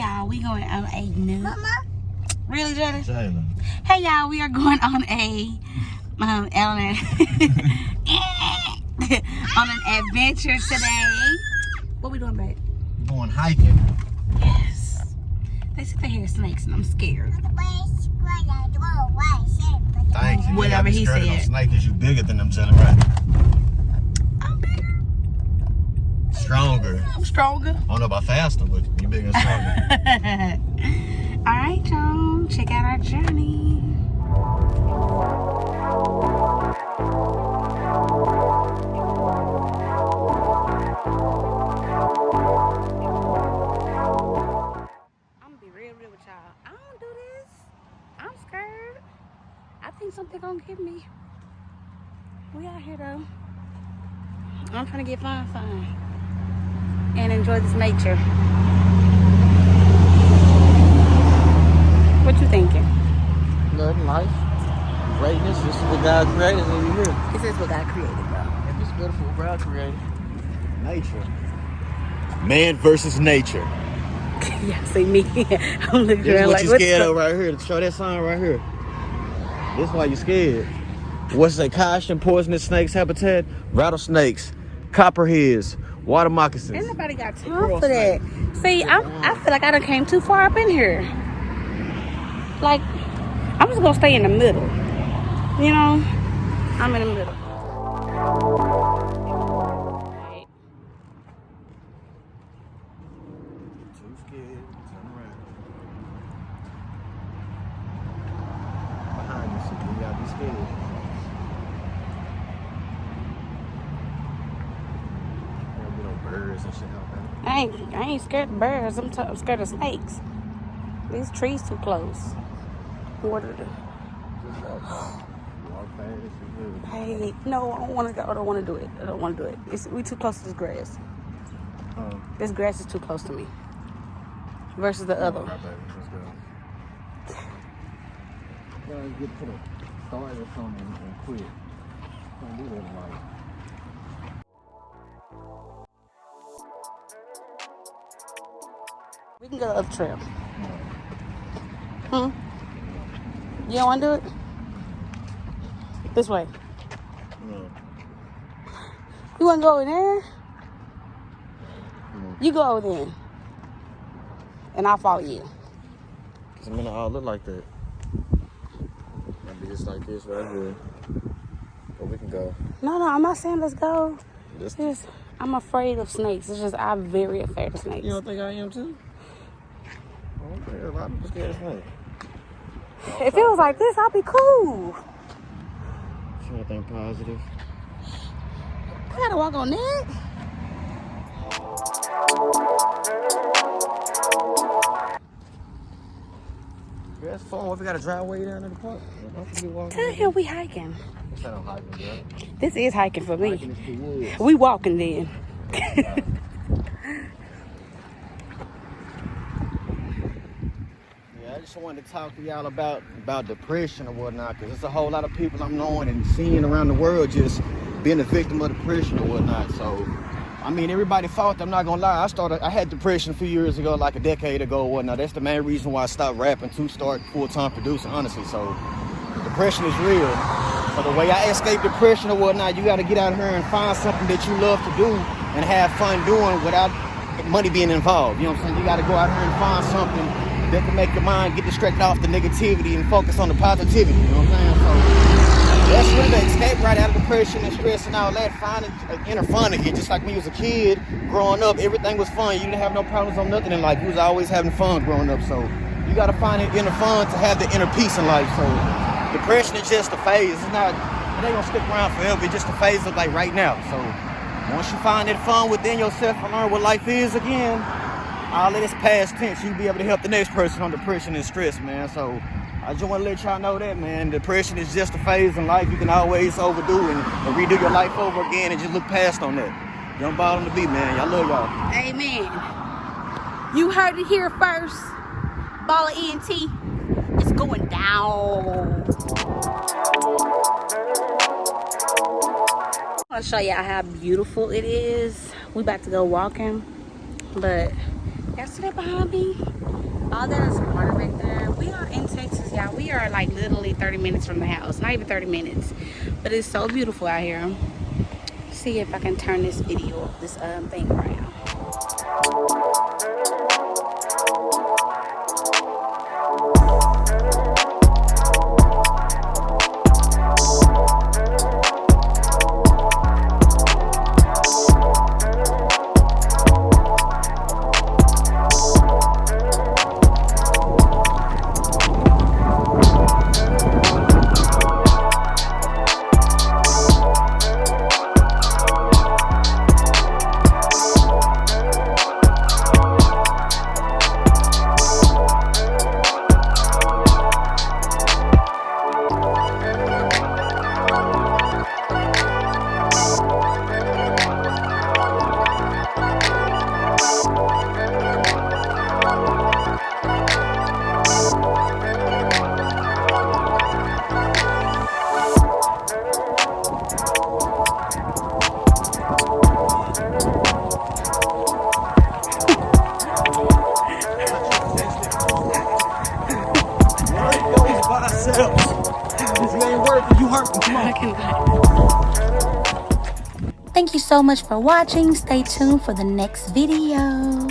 y'all, we going on a new. Mama? Really, Jada? Jayla. Hey y'all, we are going on a on an adventure today. What we doing, babe? Going hiking. Yes. They said they hear snakes and I'm scared. Thank you. Whatever he said. said. Snake is you bigger than them, Jayla, right? I'm bigger. Stronger. I'm stronger. I don't know about faster, but you bigger and stronger. All right, y'all. Check out our journey. I'm gonna be real with y'all. I don't do this. I'm scared. I think something gonna get me. We out here though. I'm trying to get fun and enjoy this nature. What you thinking? Nothing, life, greatness. This is what God created, and you here. This is what God created, bro. If it's beautiful, what God created. Nature. Man versus nature. Yeah, see me. I'm looking This is around what like, you scared of right here. Show that sign right here. This is why you scared. What's a caution, poisonous snakes habitat? Rattlesnakes, copperheads, water moccasins. Ain't nobody got time for that. See, I feel like I done came too far up in here. Like, I'm just gonna stay in the middle. You know? I'm in the middle. Right. Too scared. Turn around. Behind you, so you gotta be scared. There'll be no birds and shit out there. I ain't scared of birds. I'm scared of snakes. These trees too close. What are they? Just walk past you. Hey, no, I don't want to go. I don't want to do it. I don't want to do it. We too close to this grass. This grass is too close to me. Versus the other. Right, baby. Let's go. Gotta get to the start or something and quit. Can't do that in life. We can go the other trail. You don't want to do it? This way. No. You want to go over there? You go over there. And I'll follow you. Cause it may not all look like that. Might be just like this right here. But we can go. No, I'm not saying let's go. This. It's just, I'm afraid of snakes. It's just, I'm very afraid of snakes. You don't think I am too? Okay, a lot of people scared of snakes. If it was like this, I'd be cool. Anything positive? I gotta walk on that. Yeah, it's fun. If we got a driveway down in the park, don't forget walking. To the hell we hiking. What's that on hiking, girl? This is hiking for me. Hiking is the woods. We walking then. Yeah, I just wanted to talk to y'all about depression or whatnot, because there's a whole lot of people I'm knowing and seeing around the world just being a victim of depression or whatnot. So, I mean, everybody fought. I'm not gonna lie. I had depression a few years ago, like a decade ago or whatnot. That's the main reason why I stopped rapping to start full-time producing, honestly. So, depression is real. So the way I escape depression or whatnot, you got to get out here and find something that you love to do and have fun doing without money being involved. You know what I'm saying? You got to go out here and find something that can make your mind get distracted off the negativity and focus on the positivity. You know what I'm saying? So that's really the escape right out of depression and stress and all that. Finding inner fun again. Just like when you was a kid growing up, everything was fun. You didn't have no problems on nothing in life. You was always having fun growing up. So you got to find the inner fun to have the inner peace in life. So depression is just a phase. It ain't gonna stick around forever. It's just a phase of like right now. So once you find that fun within yourself and learn what life is again, all of this past tense, you'll be able to help the next person on depression and stress, man. So I just want to let y'all know that, man. Depression is just a phase in life. You can always overdo and redo your life over again and just look past on that. Young Ball on the beat, man. Y'all love y'all. Amen. You heard it here first. Baller ENT. It's going down. I want to show y'all how beautiful it is. We about to go walking, but y'all see that behind me? all that is water back there. We are in Texas, y'all. We are like literally 30 minutes from the house. Not even 30 minutes. But it's so beautiful out here. See if I can turn this video, this thing around. Thank you so much for watching. Stay tuned for the next video.